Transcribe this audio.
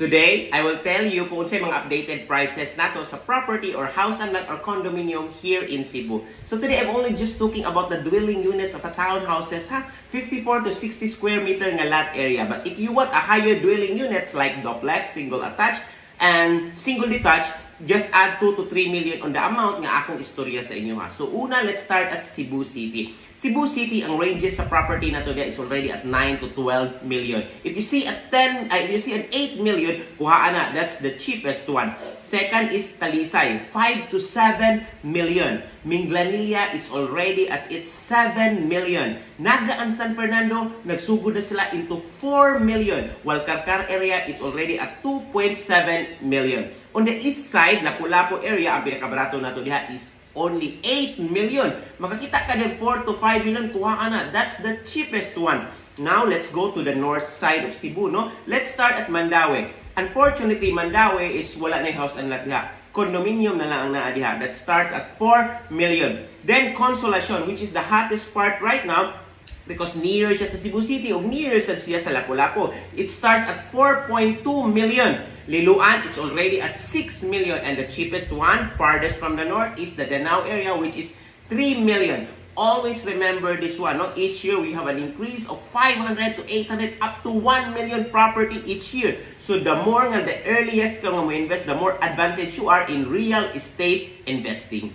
Today, I will tell you kung sa mga updated prices nato sa property or house and lot or condominium here in Cebu. So today, I'm only just talking about the dwelling units of a townhouses, 54 to 60 square meter nga lot area. But if you want a higher dwelling units like duplex, single attached, and single detached, just add 2 to 3 million on the amount nga akong istorya sa inyo ha. So una, let's start at Cebu City. Cebu City, ang ranges sa property na to is already at 9 to 12 million. If you see at 10, if you see an 8 million, kuhaan na. That's the cheapest one. Second is Talisay, 5 to 7 million. Minglanilla is already at its 7 million. Naga and San Fernando, nagsugod na sila into 4 million. While Carcar area is already at 2.7 million. On the east side, Lapu-Lapu area, ang pinakabarato na to diha is only 8 million. Makakita ka din 4 to 5 million, kuha na. That's the cheapest one. Now, let's go to the north side of Cebu, no? Let's start at Mandaue. Unfortunately, Mandaue is wala na house and lot diha. Condominium na lang ang naa diha. That starts at 4 million. Then, Consolacion, which is the hottest part right now, because near siya sa Cebu City o near siya sa Lapu-Lapu. It starts at 4.2 million. Liloan, it's already at 6 million. And the cheapest one, farthest from the north, is the Danao area, which is 3 million. Always remember this one. No? Each year, we have an increase of 500 to 800 up to 1 million property each year. So the more nga the earliest ka nga mo invest, the more advantage you are in real estate investing.